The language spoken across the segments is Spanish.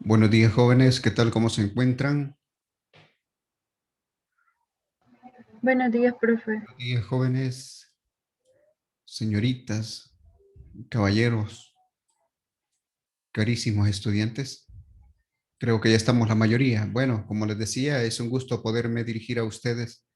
Buenos días, jóvenes. ¿Qué tal? ¿Cómo se encuentran? Buenos días, profe. Buenos días, jóvenes, señoritas, caballeros, carísimos estudiantes. Creo que ya estamos la mayoría. Bueno, como les decía, es un gusto poderme dirigir a ustedes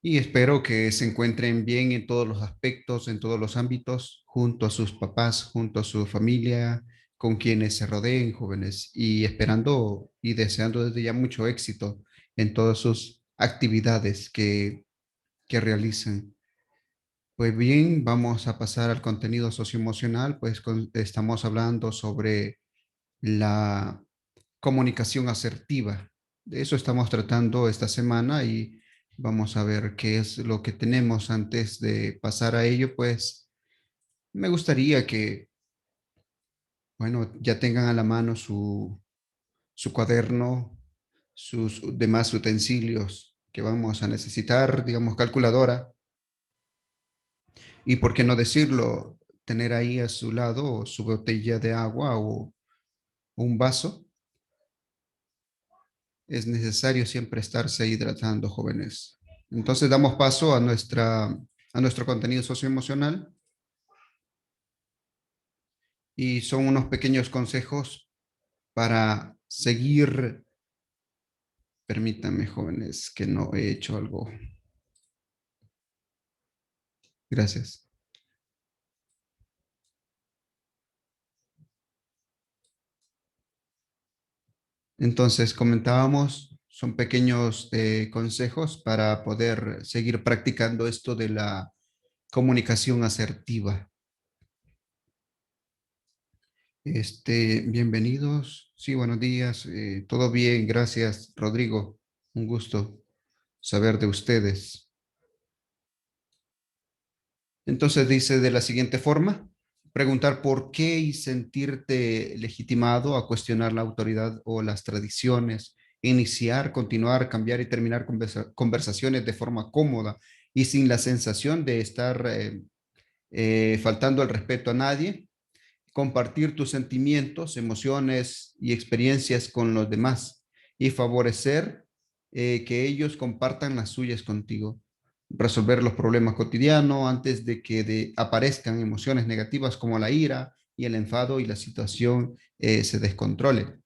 y espero que se encuentren bien en todos los aspectos, en todos los ámbitos, junto a sus papás, junto a su familia, con quienes se rodeen, jóvenes, y esperando y deseando desde ya mucho éxito en todas sus actividades que realicen. Pues bien, vamos a pasar al contenido socioemocional, pues estamos hablando sobre la comunicación asertiva. De eso estamos tratando esta semana y vamos a ver qué es lo que tenemos antes de pasar a ello. Pues me gustaría que, bueno, ya tengan a la mano su cuaderno, sus demás utensilios que vamos a necesitar, digamos, calculadora. Y por qué no decirlo, tener ahí a su lado su botella de agua o un vaso. Es necesario siempre estarse hidratando, jóvenes. Entonces damos paso a nuestro contenido socioemocional y son unos pequeños consejos para seguir. Permítanme, jóvenes, que no he hecho algo. Gracias. Entonces, comentábamos, son pequeños consejos para poder seguir practicando esto de la comunicación asertiva. Bienvenidos. Sí, buenos días. Todo bien, gracias, Rodrigo. Un gusto saber de ustedes. Entonces dice de la siguiente forma, preguntar por qué y sentirte legitimado a cuestionar la autoridad o las tradiciones, iniciar, continuar, cambiar y terminar conversaciones de forma cómoda y sin la sensación de estar faltando el respeto a nadie, compartir tus sentimientos, emociones y experiencias con los demás y favorecer que ellos compartan las suyas contigo. Resolver los problemas cotidianos antes de que aparezcan emociones negativas como la ira y el enfado y la situación se descontrole.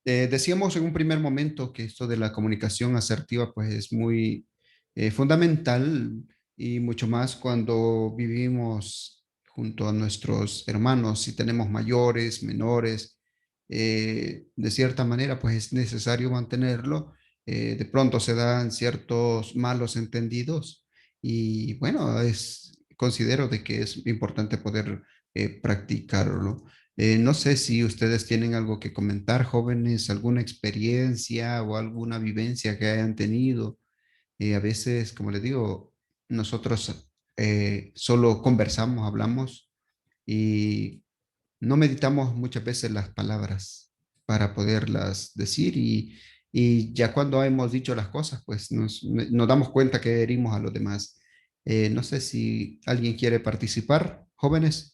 Decíamos en un primer momento que esto de la comunicación asertiva pues es muy fundamental y mucho más cuando vivimos junto a nuestros hermanos, si tenemos mayores, menores, de cierta manera pues es necesario mantenerlo. De pronto se dan ciertos malos entendidos y bueno, considero de que es importante poder practicarlo. No sé si ustedes tienen algo que comentar, jóvenes, alguna experiencia o alguna vivencia que hayan tenido. A veces, como les digo, nosotros solo conversamos, hablamos y no meditamos muchas veces las palabras para poderlas decir y ya cuando hemos dicho las cosas, pues nos damos cuenta que herimos a los demás. No sé si alguien quiere participar, jóvenes.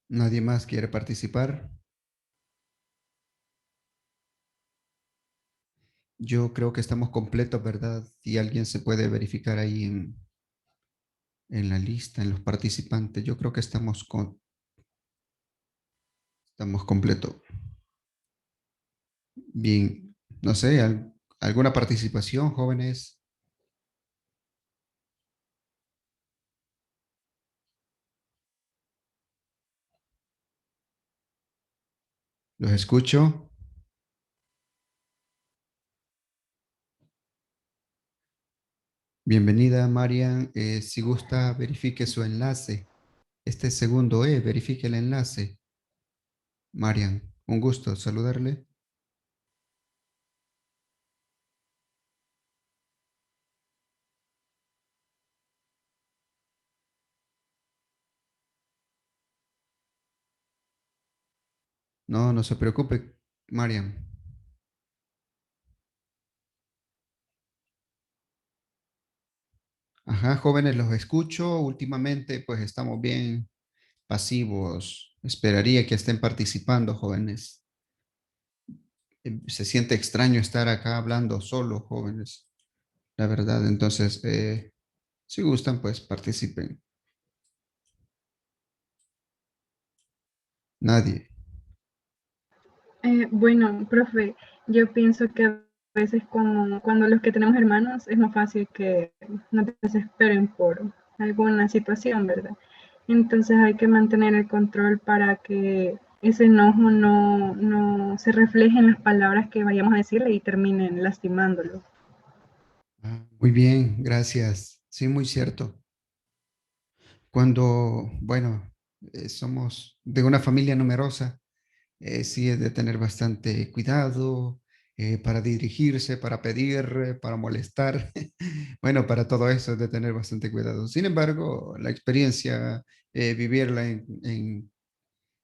¿Nadie más quiere participar? Yo creo que estamos completos, ¿verdad? Y alguien se puede verificar ahí en la lista, en los participantes. Yo creo que estamos completos. Bien, no sé, ¿alguna participación, jóvenes? Los escucho. Bienvenida, Marian. Si gusta, verifique su enlace. Este segundo verifique el enlace. Marian, un gusto saludarle. No, no se preocupe, Marian. Ajá, jóvenes, los escucho. Últimamente, pues estamos bien pasivos. Esperaría que estén participando, jóvenes. Se siente extraño estar acá hablando solo, jóvenes, la verdad. Entonces, si gustan, pues participen. Nadie. Bueno, profe, yo pienso que a veces cuando los que tenemos hermanos es más fácil que no te desesperen por alguna situación, ¿verdad? Entonces hay que mantener el control para que ese enojo no se refleje en las palabras que vayamos a decirle y terminen lastimándolo. Muy bien, gracias. Sí, muy cierto. Cuando, bueno, somos de una familia numerosa, sí es de tener bastante cuidado para dirigirse, para pedir, para molestar. Bueno, para todo eso es de tener bastante cuidado. Sin embargo, la experiencia, vivirla en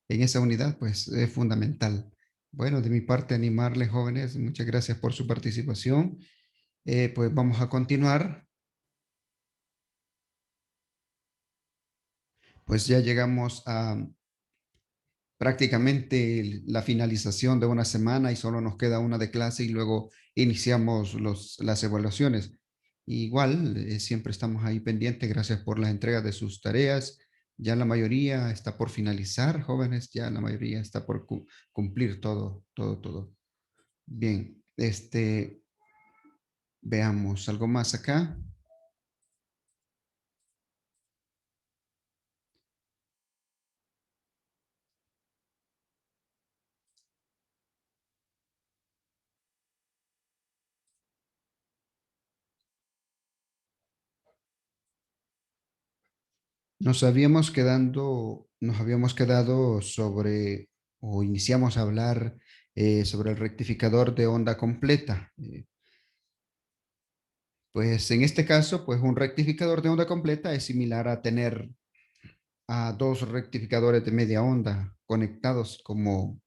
esa unidad, pues es fundamental. Bueno, de mi parte, animarles, jóvenes, muchas gracias por su participación. Pues vamos a continuar. Pues ya llegamos a prácticamente la finalización de una semana y solo nos queda una de clase y luego iniciamos las evaluaciones. Igual, siempre estamos ahí pendientes. Gracias por la entrega de sus tareas. Ya la mayoría está por finalizar, jóvenes, ya la mayoría está por cumplir todo, todo, todo. Bien, veamos algo más acá. Nos habíamos quedado sobre, o iniciamos a hablar sobre el rectificador de onda completa. Pues en este caso, pues un rectificador de onda completa es similar a tener a dos rectificadores de media onda conectados como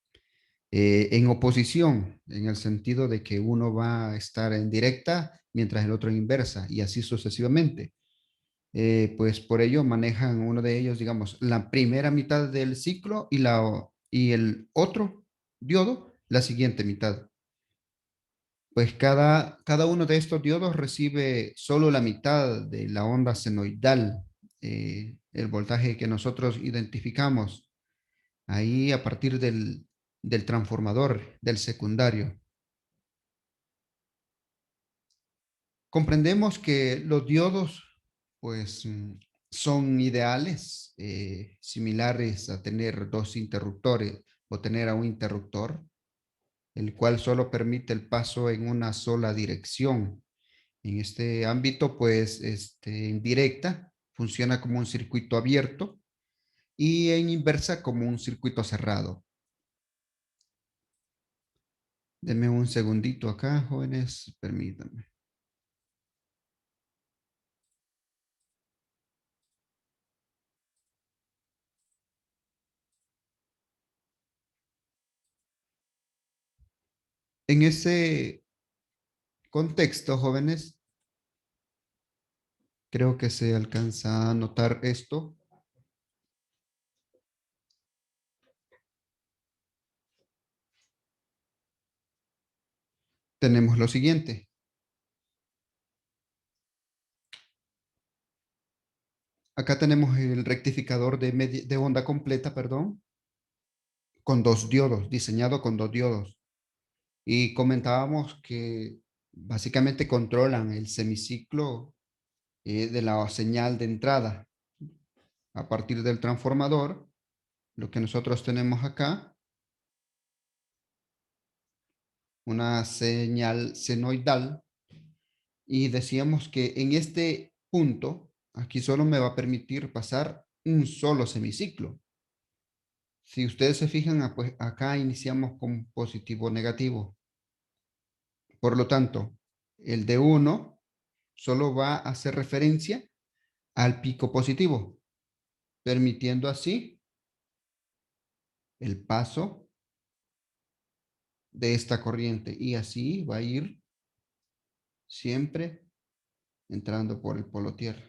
en oposición, en el sentido de que uno va a estar en directa mientras el otro en inversa y así sucesivamente. Pues por ello manejan uno de ellos, digamos, la primera mitad del ciclo y el otro diodo, la siguiente mitad. Pues cada uno de estos diodos recibe solo la mitad de la onda senoidal, el voltaje que nosotros identificamos ahí a partir del transformador, del secundario. Comprendemos que los diodos, pues, son ideales, similares a tener dos interruptores o tener a un interruptor, el cual solo permite el paso en una sola dirección. En este ámbito, pues, en directa funciona como un circuito abierto y en inversa como un circuito cerrado. Denme un segundito acá, jóvenes, permítanme. En ese contexto, jóvenes, creo que se alcanza a notar esto. Tenemos lo siguiente. Acá tenemos el rectificador de onda completa, perdón, con dos diodos, diseñado con dos diodos. Y comentábamos que básicamente controlan el semiciclo de la señal de entrada a partir del transformador. Lo que nosotros tenemos acá, una señal senoidal, y decíamos que en este punto, aquí solo me va a permitir pasar un solo semiciclo. Si ustedes se fijan, pues acá iniciamos con positivo negativo. Por lo tanto, el de 1 solo va a hacer referencia al pico positivo, permitiendo así el paso de esta corriente y así va a ir siempre entrando por el polo tierra.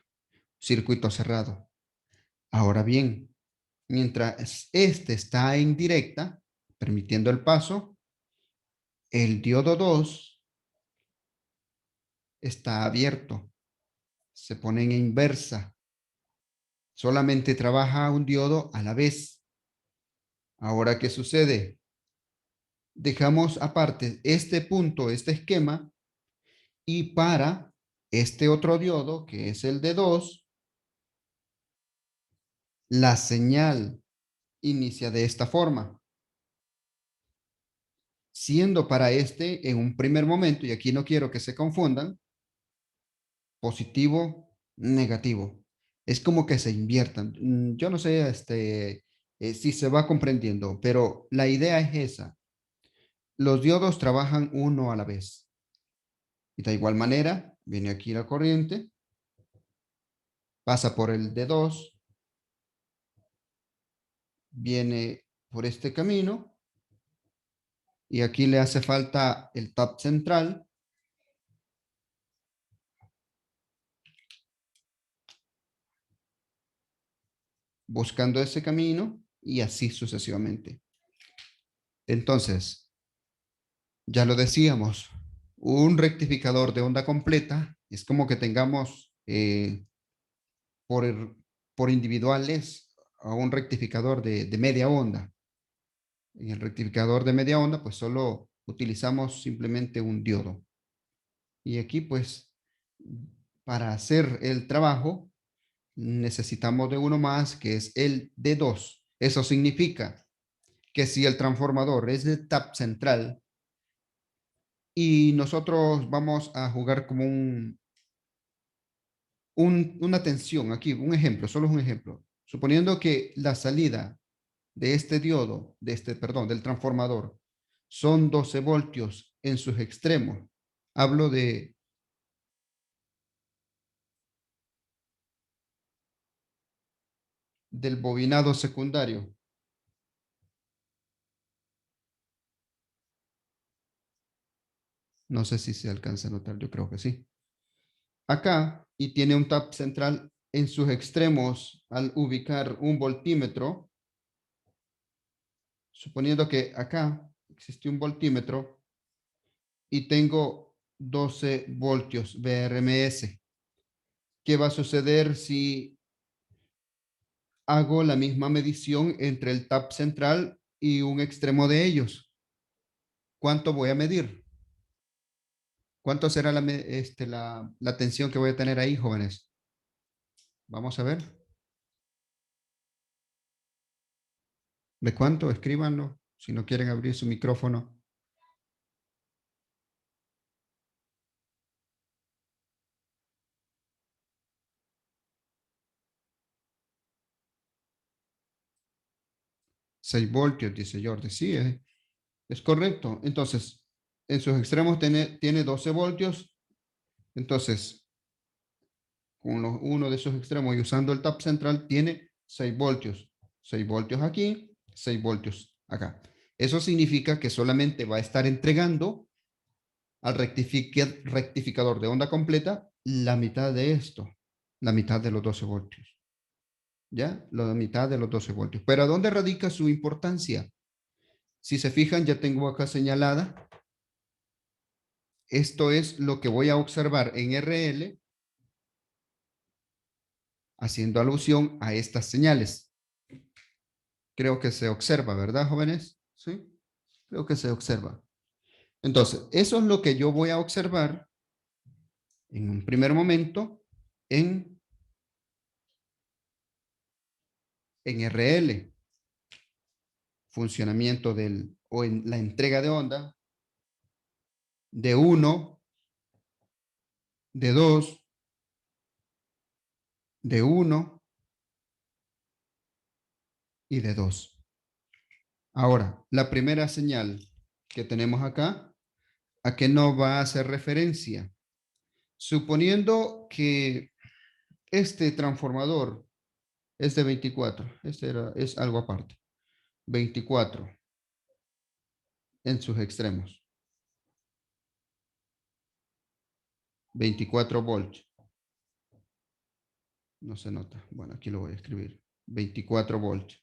Circuito cerrado. Ahora bien, mientras este está en directa, permitiendo el paso, el diodo 2 está abierto, se pone en inversa, solamente trabaja un diodo a la vez. Ahora, ¿qué sucede? Dejamos aparte este punto, este esquema, y para este otro diodo, que es el de 2, la señal inicia de esta forma, siendo para este en un primer momento, y aquí no quiero que se confundan, positivo, negativo. Es como que se inviertan. Yo no sé si se va comprendiendo, pero la idea es esa. Los diodos trabajan uno a la vez. Y de igual manera, viene aquí la corriente, pasa por el de 2, viene por este camino, y aquí le hace falta el tap central, buscando ese camino, y así sucesivamente. Entonces, ya lo decíamos, un rectificador de onda completa es como que tengamos por individuales a un rectificador de media onda. En el rectificador de media onda, pues solo utilizamos simplemente un diodo. Y aquí, pues, para hacer el trabajo, necesitamos de uno más, que es el de 2. Eso significa que si el transformador es de tap central y nosotros vamos a jugar como una tensión, aquí un ejemplo, solo es un ejemplo. Suponiendo que la salida de este diodo, perdón, del transformador, son 12 voltios en sus extremos. Hablo del bobinado secundario. No sé si se alcanza a notar, yo creo que sí. Acá, y tiene un tap central en sus extremos al ubicar un voltímetro, suponiendo que acá existe un voltímetro y tengo 12 voltios VRMS. ¿Qué va a suceder si hago la misma medición entre el tap central y un extremo de ellos? ¿Cuánto voy a medir? ¿Cuánto será la tensión que voy a tener ahí, jóvenes? Vamos a ver. ¿De cuánto? Escríbanlo. Si no quieren abrir su micrófono. 6 voltios, dice Jordi. Sí, es correcto. Entonces, en sus extremos tiene 12 voltios. Entonces, con uno de esos extremos y usando el tap central, tiene 6 voltios. 6 voltios aquí, 6 voltios acá. Eso significa que solamente va a estar entregando al rectificador de onda completa la mitad de esto, la mitad de los 12 voltios. ¿Ya? La mitad de los 12 voltios. Pero ¿a dónde radica su importancia? Si se fijan, ya tengo acá señalada. Esto es lo que voy a observar en RL, haciendo alusión a estas señales. Creo que se observa, ¿verdad, jóvenes? Sí, creo que se observa. Entonces, eso es lo que yo voy a observar en un primer momento en RL, funcionamiento o en la entrega de onda de 1, de 2, de 1 y de 2. Ahora, la primera señal que tenemos acá, ¿a qué nos va a hacer referencia? Suponiendo que este transformador es de 24, es algo aparte, 24 en sus extremos, 24 volts, no se nota, bueno, aquí lo voy a escribir, 24 volts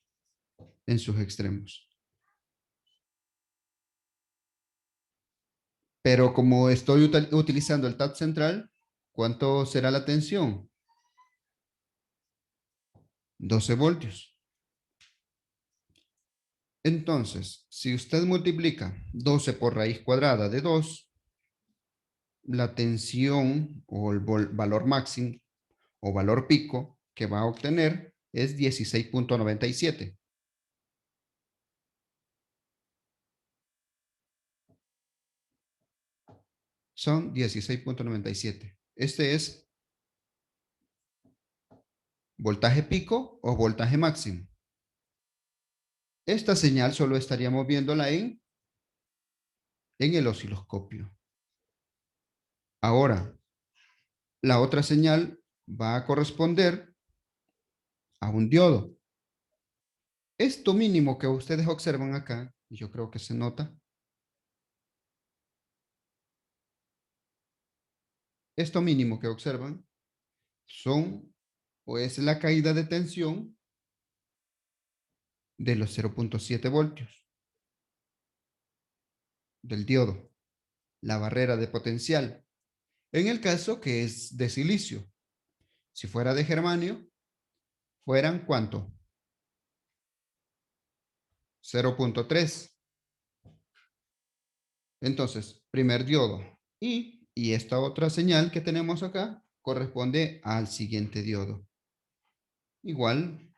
en sus extremos. Pero como estoy utilizando el tap central, ¿cuánto será la tensión? 12 voltios. Entonces, si usted multiplica 12 por raíz cuadrada de 2, la tensión o el valor máximo o valor pico que va a obtener es 16.97. Son 16.97. Este es voltaje pico o voltaje máximo. Esta señal solo estaríamos viéndola en el osciloscopio. Ahora, la otra señal va a corresponder a un diodo. Esto mínimo que ustedes observan acá, y yo creo que se nota, esto mínimo que observan son o es la caída de tensión de los 0.7 voltios del diodo, la barrera de potencial. En el caso que es de silicio, si fuera de germanio, fueran ¿cuánto? 0.3. Entonces, primer diodo. Y esta otra señal que tenemos acá corresponde al siguiente diodo. Igual,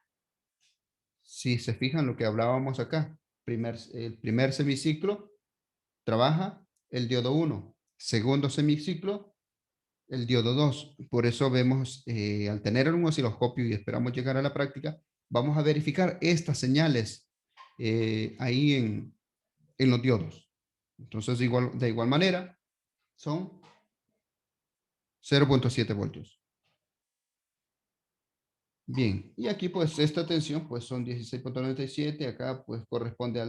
si se fijan lo que hablábamos acá, el primer semiciclo trabaja el diodo 1, segundo semiciclo el diodo 2. Por eso vemos, al tener un osciloscopio y esperamos llegar a la práctica, vamos a verificar estas señales ahí en los diodos. Entonces, de igual manera, son 0.7 voltios. Bien, y aquí pues esta tensión pues son 16.97, acá pues corresponde a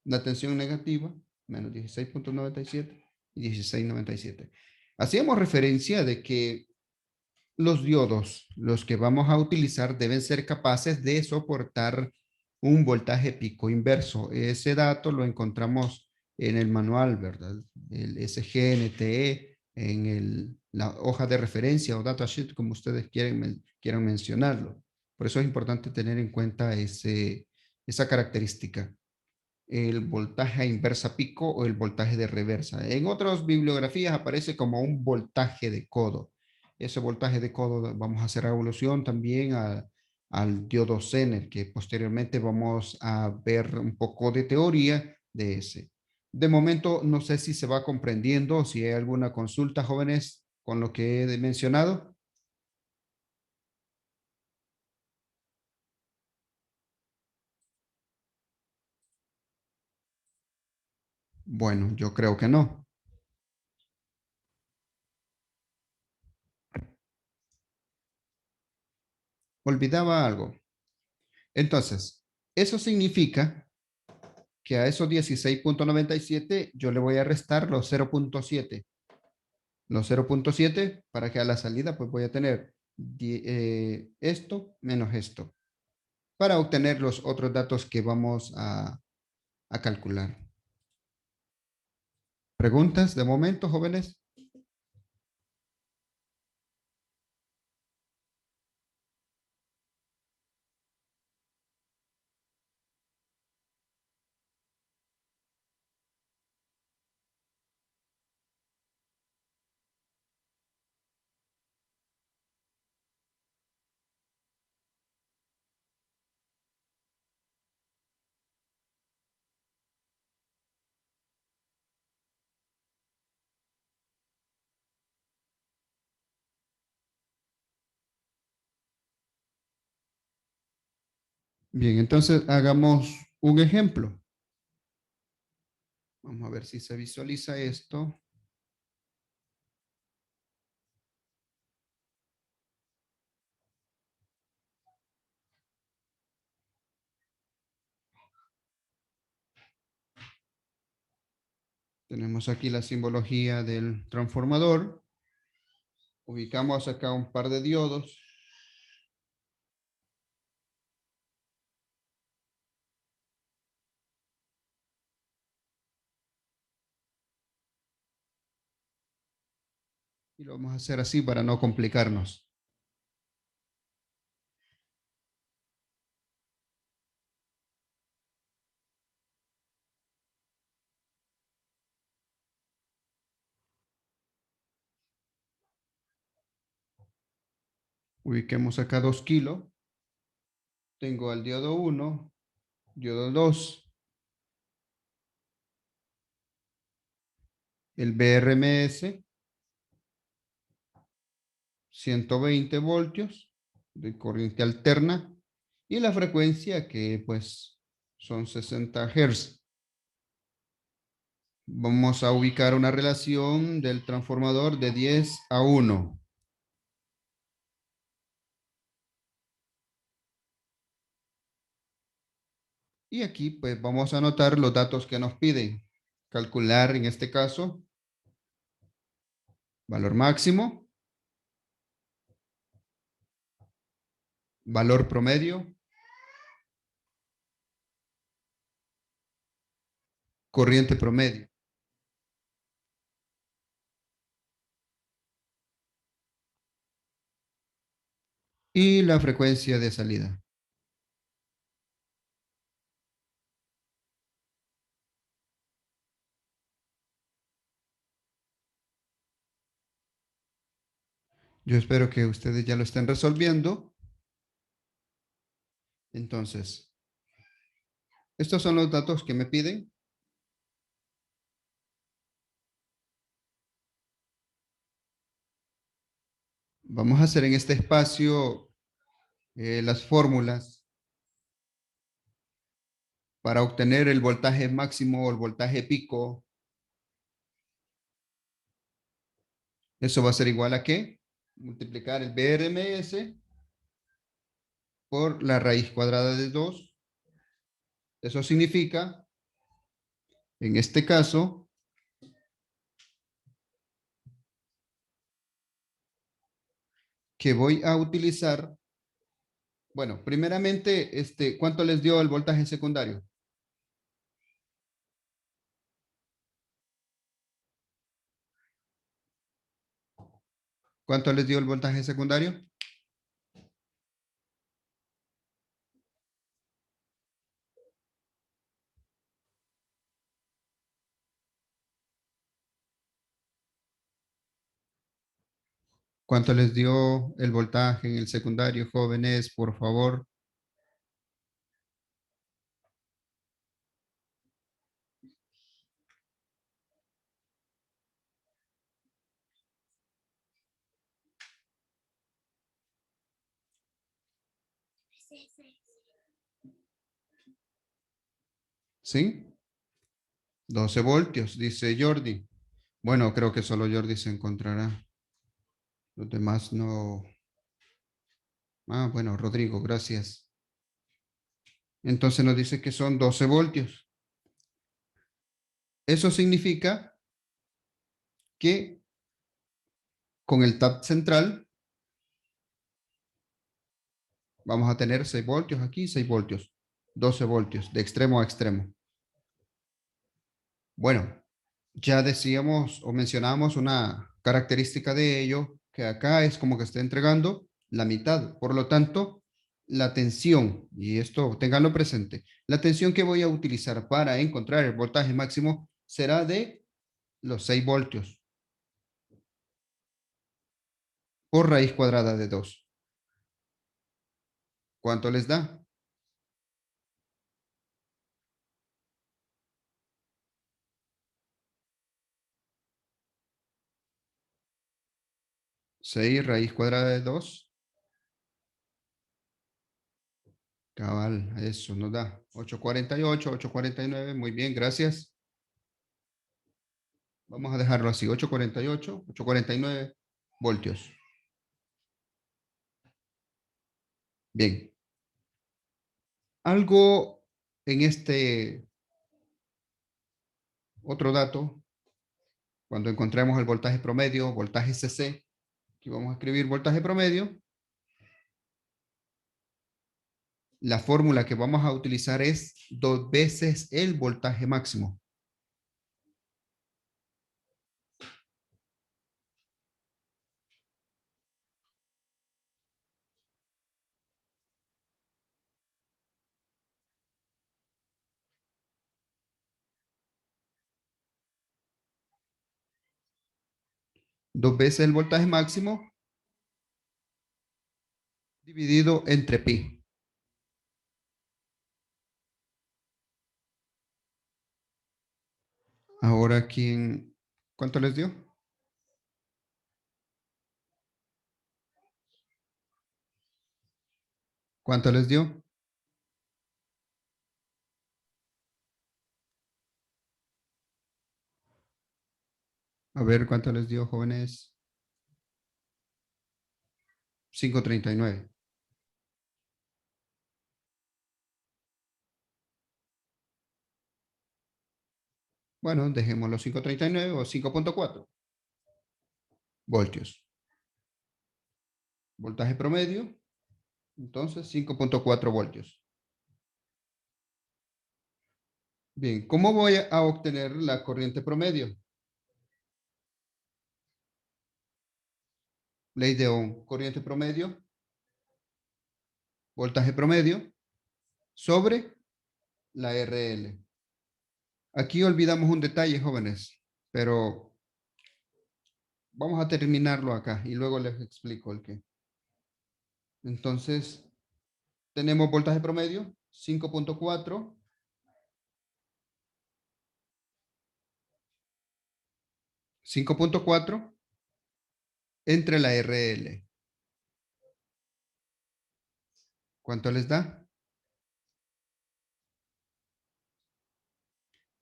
la tensión negativa, menos 16.97 y 16.97. Hacíamos referencia de que los diodos, los que vamos a utilizar, deben ser capaces de soportar un voltaje pico inverso. Ese dato lo encontramos en el manual, ¿verdad? El SGNTE, en la hoja de referencia o datasheet, como ustedes quieran mencionarlo. Por eso es importante tener en cuenta esa característica, el voltaje a inversa pico o el voltaje de reversa. En otras bibliografías aparece como un voltaje de codo. Ese voltaje de codo vamos a hacer evolución también al diodo Zener, que posteriormente vamos a ver un poco de teoría de ese. De momento, no sé si se va comprendiendo o si hay alguna consulta, jóvenes, con lo que he mencionado. Bueno, yo creo que no. Olvidaba algo. Entonces, eso significa que a esos 16.97 yo le voy a restar los 0.7. Los 0.7 para que a la salida pues voy a tener esto menos esto para obtener los otros datos que vamos a calcular. ¿Preguntas de momento, jóvenes? Bien, entonces hagamos un ejemplo. Vamos a ver si se visualiza esto. Tenemos aquí la simbología del transformador. Ubicamos acá un par de diodos. Y lo vamos a hacer así para no complicarnos. Ubiquemos acá 2 kilos. Tengo al diodo 1, diodo 2, el BRMS, 120 voltios de corriente alterna y la frecuencia que pues son 60 Hz. Vamos a ubicar una relación del transformador de 10:1. Y aquí pues vamos a anotar los datos que nos piden. Calcular en este caso valor máximo, valor promedio, corriente promedio y la frecuencia de salida. Yo espero que ustedes ya lo estén resolviendo. Entonces, estos son los datos que me piden. Vamos a hacer en este espacio las fórmulas para obtener el voltaje máximo o el voltaje pico. Eso va a ser igual a ¿qué? Multiplicar el BRMS por la raíz cuadrada de 2. Eso significa, en este caso, que voy a utilizar, bueno, primeramente, ¿cuánto les dio el voltaje secundario? ¿Cuánto les dio el voltaje secundario? ¿Cuánto les dio el voltaje en el secundario, jóvenes, por favor? ¿Sí? 12 voltios, dice Jordi. Bueno, creo que solo Jordi se encontrará. Los demás no. Ah, bueno, Rodrigo, gracias. Entonces nos dice que son 12 voltios. Eso significa que con el tap central vamos a tener 6 voltios aquí, 6 voltios, 12 voltios, de extremo a extremo. Bueno, ya decíamos o mencionamos una característica de ello, que acá es como que está entregando la mitad. Por lo tanto, la tensión, y esto ténganlo presente, la tensión que voy a utilizar para encontrar el voltaje máximo será de los 6 voltios por raíz cuadrada de 2. ¿Cuánto les da? 6 raíz cuadrada de 2. Cabal, eso nos da 848, 849. Muy bien, gracias. Vamos a dejarlo así, 848, 849 voltios. Bien, algo en este otro dato, cuando encontremos el voltaje promedio, voltaje CC, aquí vamos a escribir voltaje promedio, la fórmula que vamos a utilizar es 2 veces el voltaje máximo. Dos veces el voltaje máximo dividido entre pi. Ahora, ¿cuánto les dio? ¿Cuánto les dio? A ver, ¿cuánto les dio, jóvenes? 539. Bueno, dejemos los 539 o 5.4 voltios. Voltaje promedio, entonces 5.4 voltios. Bien, ¿cómo voy a obtener la corriente promedio? Ley de Ohm, corriente promedio, voltaje promedio sobre la RL. Aquí olvidamos un detalle, jóvenes, pero vamos a terminarlo acá y luego les explico el qué. Entonces, tenemos voltaje promedio, 5.4. 5.4 entre la RL. ¿Cuánto les da?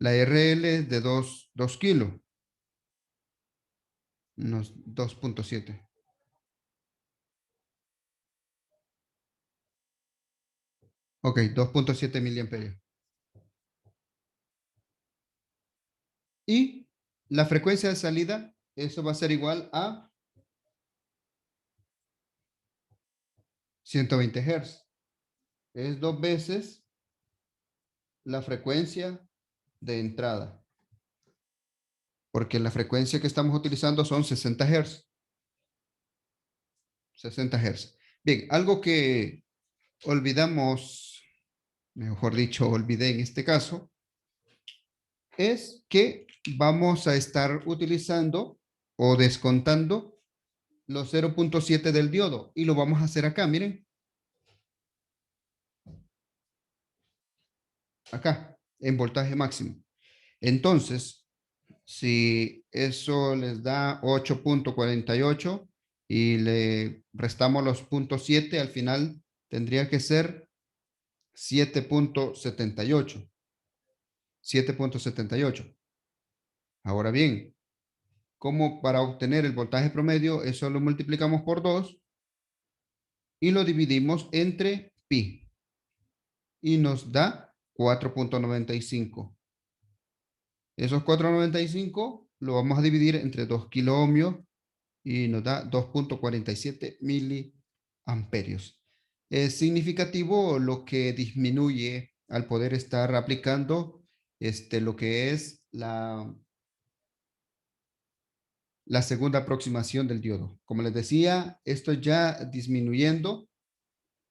La RL es de 2 kilos, unos 2.7. Ok, 2.7 miliamperios. Y la frecuencia de salida, eso va a ser igual a 120 Hz. Es 2 veces la frecuencia de entrada. Porque la frecuencia que estamos utilizando son 60 Hz. 60 Hz. Bien, algo que olvidamos, mejor dicho, olvidé en este caso, es que vamos a estar utilizando o descontando los 0.7 del diodo y lo vamos a hacer acá, miren, acá, en voltaje máximo. Entonces, si eso les da 8.48 y le restamos los puntos 7, al final tendría que ser 7.78. 7.78. Ahora bien, como para obtener el voltaje promedio, eso lo multiplicamos por 2 y lo dividimos entre pi y nos da 4.95. Esos 4.95 lo vamos a dividir entre 2 kiloohmios y nos da 2.47 miliamperios. Es significativo lo que disminuye al poder estar aplicando lo que es la segunda aproximación del diodo. Como les decía, esto ya disminuyendo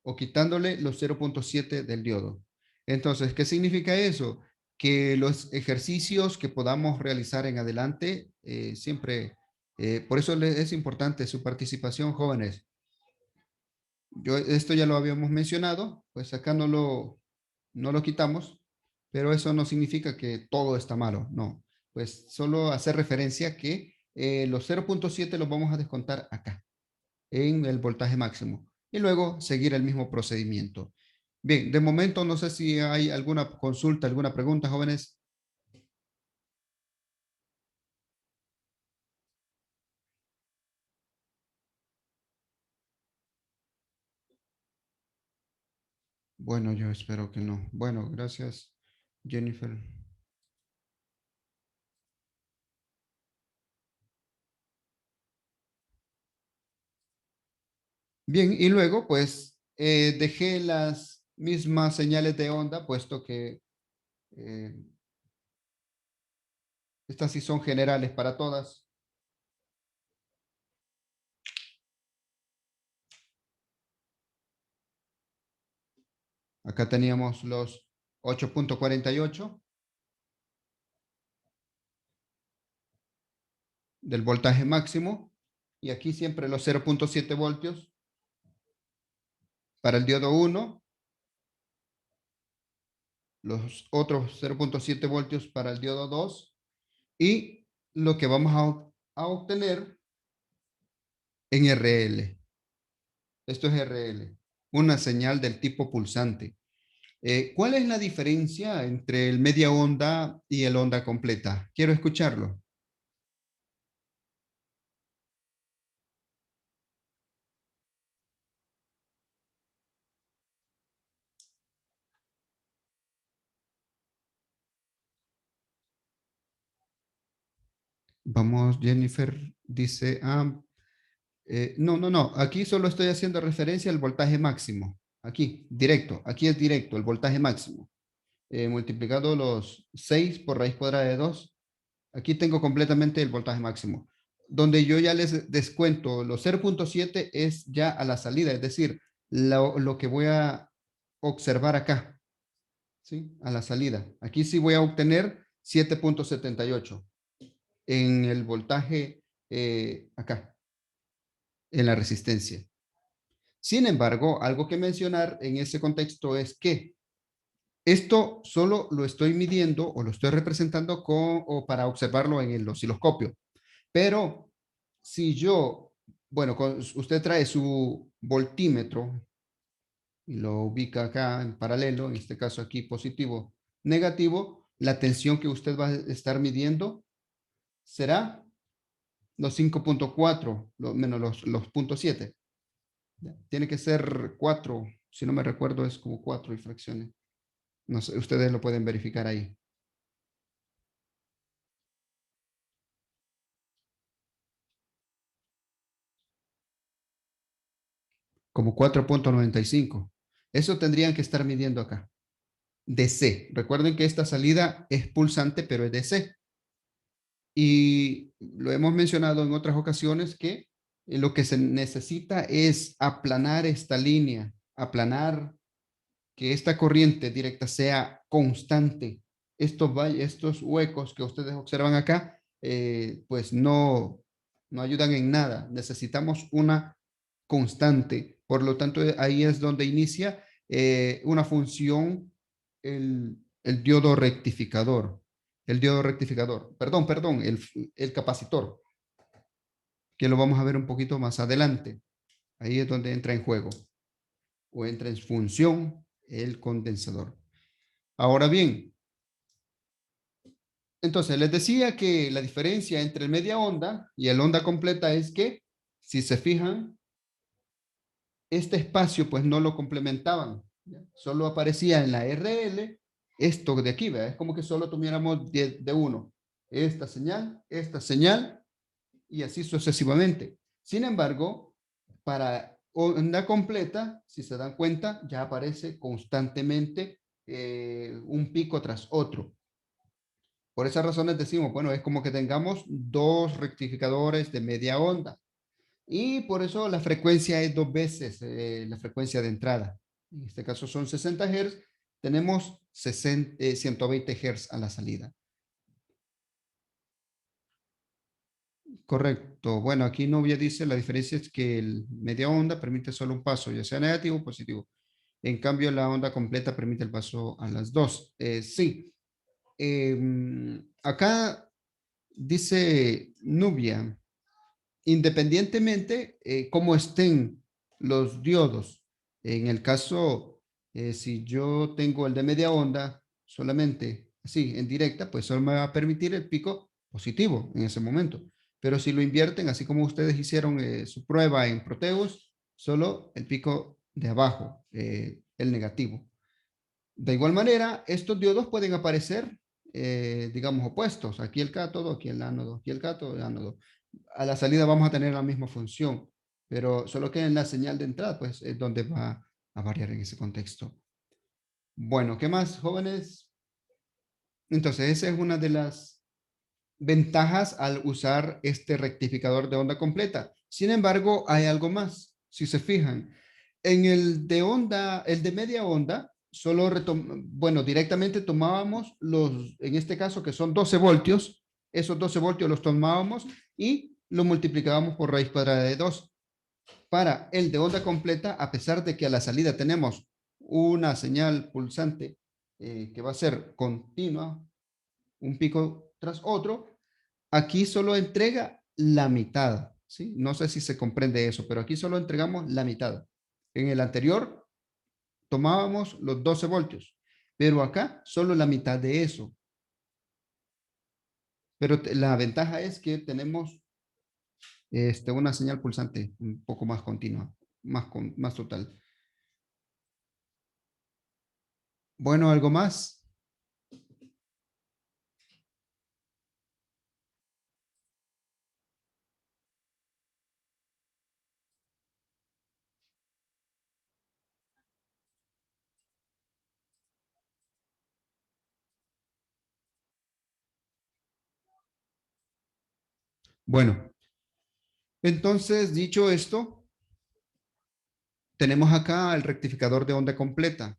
o quitándole los 0.7 del diodo. Entonces, ¿qué significa eso? Que los ejercicios que podamos realizar en adelante, siempre, por eso es importante su participación, jóvenes. Esto ya lo habíamos mencionado, pues acá no lo quitamos, pero eso no significa que todo está malo, no. Pues solo hacer referencia que los 0.7 los vamos a descontar acá, en el voltaje máximo, y luego seguir el mismo procedimiento. Bien, de momento no sé si hay alguna consulta, alguna pregunta, jóvenes. Bueno, yo espero que no. Bueno, gracias, Jennifer. Bien, y luego pues dejé las mismas señales de onda, puesto que eh, estas sí son generales para todas. Acá teníamos los 8.48 del voltaje máximo y aquí siempre los 0.7 voltios para el diodo 1, los otros 0.7 voltios para el diodo 2 y lo que vamos a obtener en RL. Esto es RL, una señal del tipo pulsante. ¿Cuál es la diferencia entre el media onda y el onda completa? Quiero escucharlo. Vamos, Jennifer dice, no, no, no, aquí solo estoy haciendo referencia al voltaje máximo. Aquí, directo, aquí es directo, el voltaje máximo. Multiplicado los 6 por raíz cuadrada de 2. Aquí tengo completamente el voltaje máximo. Donde yo ya les descuento los 0.7 es ya a la salida, es decir, lo que voy a observar acá, ¿sí? A la salida. Aquí sí voy a obtener 7.78 en el voltaje acá, en la resistencia. Sin embargo, algo que mencionar en ese contexto es que esto solo lo estoy midiendo o lo estoy representando o para observarlo en el osciloscopio. Pero si yo, bueno, usted trae su voltímetro y lo ubica acá en paralelo, en este caso aquí positivo, negativo, la tensión que usted va a estar midiendo será los 5.4 menos los 0.7. Tiene que ser 4, si no me recuerdo es como 4 y fracciones. No sé, ustedes lo pueden verificar ahí. Como 4.95. Eso tendrían que estar midiendo acá. DC. Recuerden que esta salida es pulsante, pero es DC. Y lo hemos mencionado en otras ocasiones que lo que se necesita es aplanar esta línea, aplanar que esta corriente directa sea constante. Estos huecos que ustedes observan acá, pues no ayudan en nada. Necesitamos una constante. Por lo tanto, ahí es donde inicia una función el diodo rectificador. El diodo rectificador. Perdón, el capacitor, que lo vamos a ver un poquito más adelante. Ahí es donde entra en juego o entra en función el condensador. Ahora bien, entonces les decía que la diferencia entre el media onda y el onda completa es que, si se fijan, este espacio pues no lo complementaban. ¿Ya? Solo aparecía en la RL esto de aquí, ¿verdad? Es como que solo tuviéramos de uno. Esta señal y así sucesivamente. Sin embargo, para onda completa, si se dan cuenta, ya aparece constantemente un pico tras otro. Por esas razones decimos, bueno, es como que tengamos dos rectificadores de media onda. Y por eso la frecuencia es dos veces la frecuencia de entrada. En este caso son 60 Hz, tenemos 120 Hz a la salida. Correcto. Bueno, aquí Novia dice la diferencia es que el media onda permite solo un paso, ya sea negativo o positivo. En cambio, la onda completa permite el paso a las dos. Sí. Acá dice Nubia, independientemente cómo estén los diodos, en el caso, si yo tengo el de media onda solamente así, en directa, pues solo me va a permitir el pico positivo en ese momento. Pero si lo invierten, así como ustedes hicieron su prueba en Proteus, solo el pico de abajo, el negativo. De igual manera, estos diodos pueden aparecer, digamos, opuestos. Aquí el cátodo, aquí el ánodo, aquí el cátodo, el ánodo. A la salida vamos a tener la misma función, pero solo que en la señal de entrada, pues es donde va a variar en ese contexto. Bueno, ¿qué más, jóvenes? Entonces, esa es una de las ventajas al usar este rectificador de onda completa. Sin embargo, hay algo más. Si se fijan, en el de onda, el de media onda, solo bueno, directamente tomábamos en este caso, que son 12 voltios, esos 12 voltios los tomábamos y lo multiplicábamos por raíz cuadrada de 2. Para el de onda completa, a pesar de que a la salida tenemos una señal pulsante que va a ser continua, un pico tras otro, aquí solo entrega la mitad, ¿sí? No sé si se comprende eso, pero aquí solo entregamos la mitad. En el anterior tomábamos los 12 voltios, pero acá solo la mitad de eso. Pero la ventaja es que tenemos una señal pulsante un poco más continua, más total. Bueno, ¿algo más? Bueno, entonces, dicho esto, tenemos acá el rectificador de onda completa.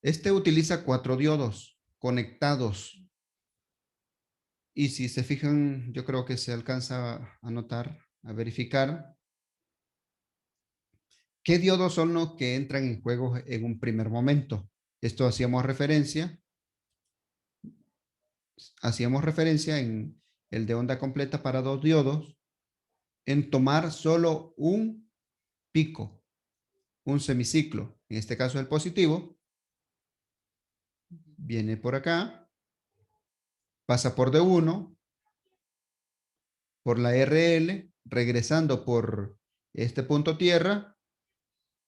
Este utiliza 4 diodos conectados. Y si se fijan, yo creo que se alcanza a notar, a verificar qué diodos son los que entran en juego en un primer momento. Esto hacíamos referencia en el de onda completa para dos diodos, en tomar solo un pico, un semiciclo. En este caso el positivo viene por acá, pasa por D1, por la RL, regresando por este punto tierra,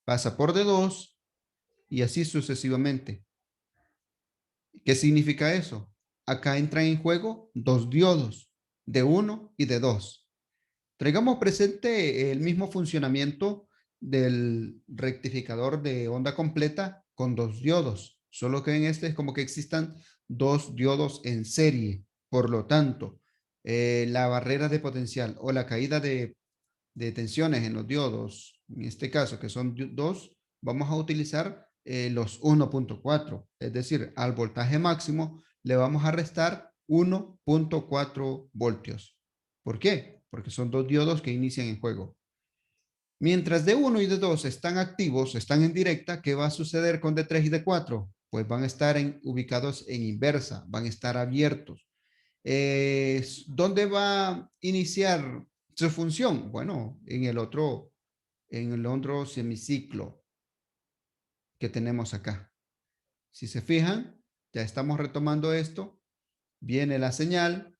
pasa por D2 y así sucesivamente. ¿Qué significa eso? Acá entran en juego dos diodos, de 1 y de 2. Traigamos presente el mismo funcionamiento del rectificador de onda completa con dos diodos, solo que en este es como que existan dos diodos en serie. Por lo tanto, la barrera de potencial o la caída de tensiones en los diodos, en este caso que son dos, vamos a utilizar los 1.4, es decir, al voltaje máximo le vamos a restar 1.4 voltios. ¿Por qué? Porque son dos diodos que inician en juego. Mientras D1 y D2 están activos, están en directa, ¿qué va a suceder con D3 y D4? Pues van a estar ubicados en inversa, van a estar abiertos. ¿Dónde va a iniciar su función? Bueno, en el otro semiciclo que tenemos acá. Si se fijan, ya estamos retomando esto, viene la señal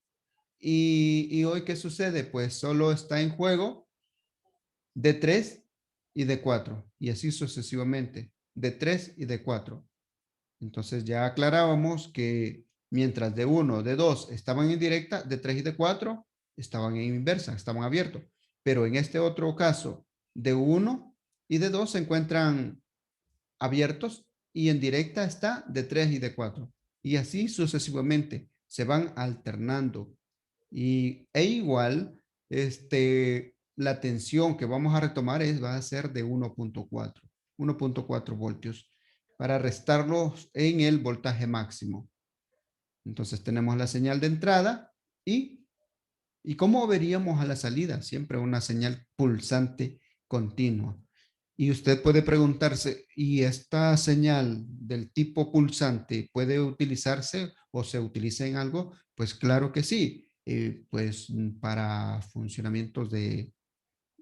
y hoy ¿qué sucede? Pues solo está en juego de 3 y de 4 y así sucesivamente, de 3 y de 4. Entonces ya aclarábamos que mientras de 1, de 2 estaban en directa, de 3 y de 4 estaban en inversa, estaban abiertos. Pero en este otro caso, de 1 y de 2 se encuentran abiertos y en directa está de 3 y de 4. Y así sucesivamente se van alternando. Igual, la tensión que vamos a retomar va a ser de 1.4 voltios para restarlos en el voltaje máximo. Entonces tenemos la señal de entrada y ¿cómo veríamos a la salida? Siempre una señal pulsante continua. Y usted puede preguntarse, ¿y esta señal del tipo pulsante puede utilizarse o se utiliza en algo? Pues claro que sí. Pues para funcionamientos de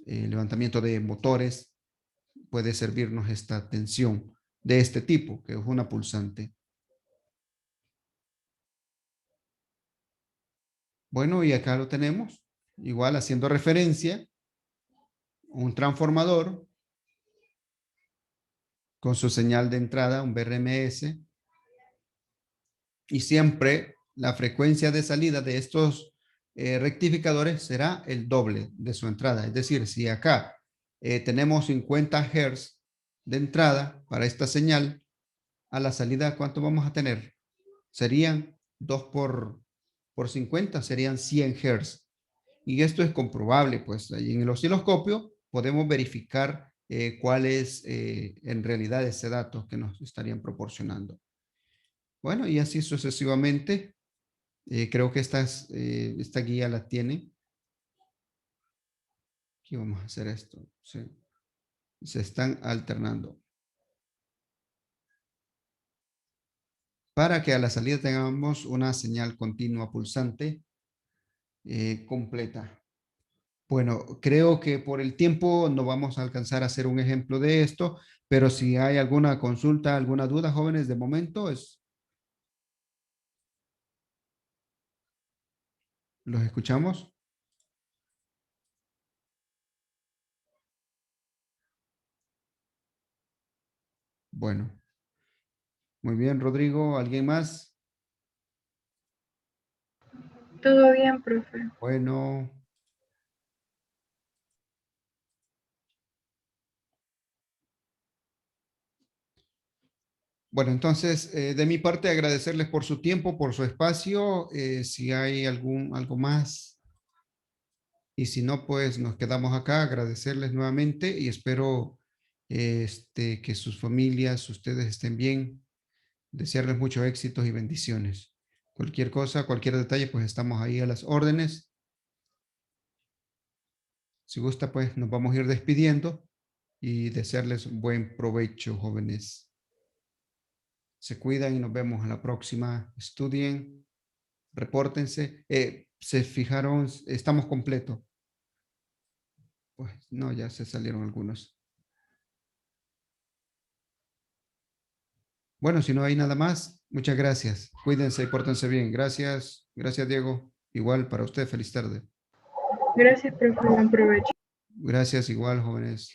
levantamiento de motores puede servirnos esta tensión de este tipo, que es una pulsante. Bueno, y acá lo tenemos, igual haciendo referencia, un transformador con su señal de entrada, un BRMS, y siempre la frecuencia de salida de estos rectificadores será el doble de su entrada. Es decir, si acá tenemos 50 Hz de entrada para esta señal, a la salida, ¿cuánto vamos a tener? Serían 2 por 50, serían 100 Hz. Y esto es comprobable, pues ahí en el osciloscopio podemos verificar cuál es en realidad ese dato que nos estarían proporcionando. Bueno, y así sucesivamente. Creo que esta guía la tiene. Aquí vamos a hacer esto. Sí. Se están alternando. Para que a la salida tengamos una señal continua pulsante completa. Bueno, creo que por el tiempo no vamos a alcanzar a hacer un ejemplo de esto, pero si hay alguna consulta, alguna duda, jóvenes, de momento los escuchamos. Bueno, muy bien, Rodrigo. ¿Alguien más? Todo bien, profe. Bueno, bueno, entonces, de mi parte, agradecerles por su tiempo, por su espacio. Si hay algo más, y si no, pues nos quedamos acá. Agradecerles nuevamente y espero que sus familias, ustedes estén bien. Desearles muchos éxitos y bendiciones. Cualquier cosa, cualquier detalle, pues estamos ahí a las órdenes. Si gusta, pues nos vamos a ir despidiendo y desearles un buen provecho, jóvenes. Se cuidan y nos vemos a la próxima. Estudien, repórtense. Se fijaron, estamos completos. Pues no, ya se salieron algunos. Bueno, si no hay nada más, muchas gracias. Cuídense y pórtense bien. Gracias, gracias Diego. Igual para usted, feliz tarde. Gracias, profe, buen provecho. Gracias igual, jóvenes.